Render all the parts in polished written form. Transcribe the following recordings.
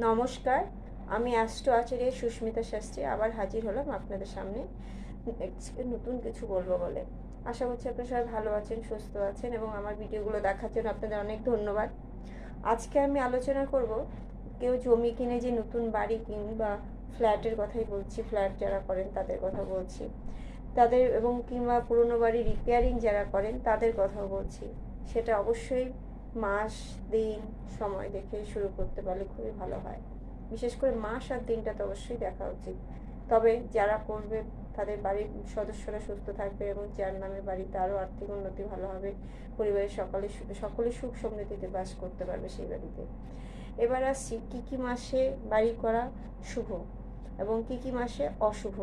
নমস্কার, আমি অ্যাস্ট্রো আচার্য সুস্মিতা শাস্ত্রী আবার হাজির হলাম আপনাদের সামনে নতুন কিছু বলবো বলে। আশা করছি আপনারা সবাই ভালো আছেন, সুস্থ আছেন এবং আমার ভিডিওগুলো দেখার জন্য আপনাদের অনেক ধন্যবাদ। আজকে আমি আলোচনা করব কেউ জমি কিনে যে নতুন বাড়ি কিংবা ফ্ল্যাটের কথাই বলছি, ফ্ল্যাট যারা করেন তাদের কথা বলছি, তাদের এবং কিংবা পুরনো বাড়ি রিপেয়ারিং যারা করেন তাদের কথাও বলছি। সেটা অবশ্যই মাস দিন সময় দেখে শুরু করতে পারলে খুবই ভালো হয়। বিশেষ করে মাস আর দিনটা তো অবশ্যই দেখা উচিত। তবে যারা করবে তাদের বাড়ির সদস্যরা সুস্থ থাকবে এবং যার নামে বাড়ি তারও আর্থিক উন্নতি ভালো হবে, পরিবারের সকলে সুখ সমৃদ্ধিতে বাস করতে পারবে সেই বাড়িতে। এবার আসছি কী কী মাসে বাড়ি করা শুভ এবং কী কী মাসে অশুভ।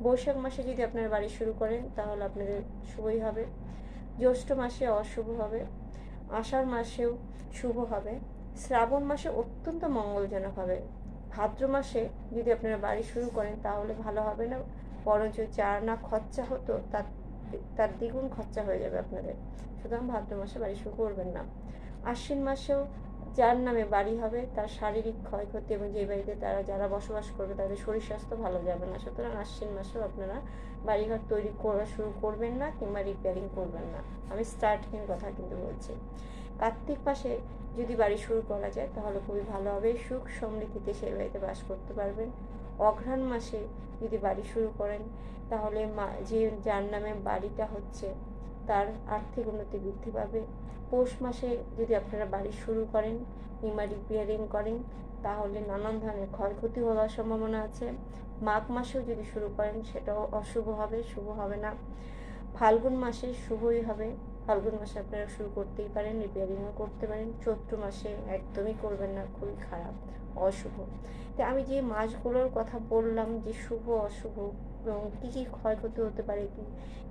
বৈশাখ মাসে যদি আপনারা বাড়ি শুরু করেন তাহলে আপনাদের শুভই হবে, জ্যৈষ্ঠ মাসে অশুভ হবে, আষাঢ় মাসেও শুভ হবে, শ্রাবণ মাসে অত্যন্ত মঙ্গলজনক হবে। ভাদ্র মাসে যদি আপনারা বাড়ি শুরু করেন তাহলে ভালো হবে না, বরঞ্চ যা না খরচা হতো তার দ্বিগুণ খরচা হয়ে যাবে আপনাদের। সুতরাং ভাদ্র মাসে বাড়ি শুরু করবেন না। আশ্বিন মাসেও যার নামে বাড়ি হবে তার শারীরিক ক্ষয়ক্ষতি এবং যে বাড়িতে যারা বসবাস করবে তাদের শরীর স্বাস্থ্য ভালো যাবে না। সুতরাং আশ্বিন মাসেও আপনারা বাড়িঘর তৈরি করা শুরু করবেন না কিংবা রিপেয়ারিং করবেন না। আমি স্টার্টিংয়ের কথা কিন্তু বলছি। কার্তিক মাসে যদি বাড়ি শুরু করা যায় তাহলে খুবই ভালো হবে, সুখ সমৃদ্ধিতে সেই বাড়িতে বাস করতে পারবেন। অঘ্রাণ মাসে যদি বাড়ি শুরু করেন তাহলে যার নামে বাড়িটা হচ্ছে তার আর্থিক উন্নতি বৃদ্ধি পাবে। পৌষ মাসে যদি আপনারা বাড়ি শুরু করেন কিংবা রিপেয়ারিং করেন তাহলে নানান ধরনের ক্ষয়ক্ষতি হওয়ার সম্ভাবনা আছে। মাঘ মাসেও যদি শুরু করেন সেটাও অশুভ হবে, শুভ হবে না। ফাল্গুন মাসে শুভই হবে, ফাল্গুন মাসে আপনারা শুরু করতেই পারেন, রিপেয়ারিংও করতে পারেন। চৈত্র মাসে একদমই করবেন না, খুবই খারাপ, অশুভ। তো আমি যে মাসগুলোর কথা বললাম যে শুভ অশুভ এবং কী কী ক্ষয়ক্ষতি হতে পারে, কী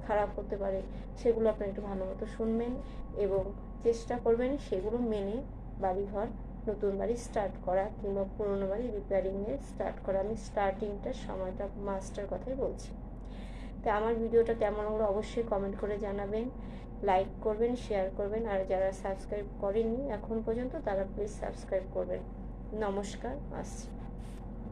খারাপ হতে পারে, সেগুলো আপনারা একটু ভালো মতো শুনবেন এবং চেষ্টা করবেন সেগুলো মেনে বাড়িঘর নতুন বাড়ি স্টার্ট করা কিংবা পুরনো বাড়ি রিপেয়ারিংয়ে স্টার্ট করা। আমি স্টার্টিংটার সময়টা মাসটার কথাই বলছি। তো আমার ভিডিওটা কেমন হলো অবশ্যই কমেন্ট করে জানাবেন, লাইক করবেন, শেয়ার করবেন, আর যারা সাবস্ক্রাইব করেননি এখন পর্যন্ত তারা প্লিজ সাবস্ক্রাইব করবেন। নমস্কার, আসছি।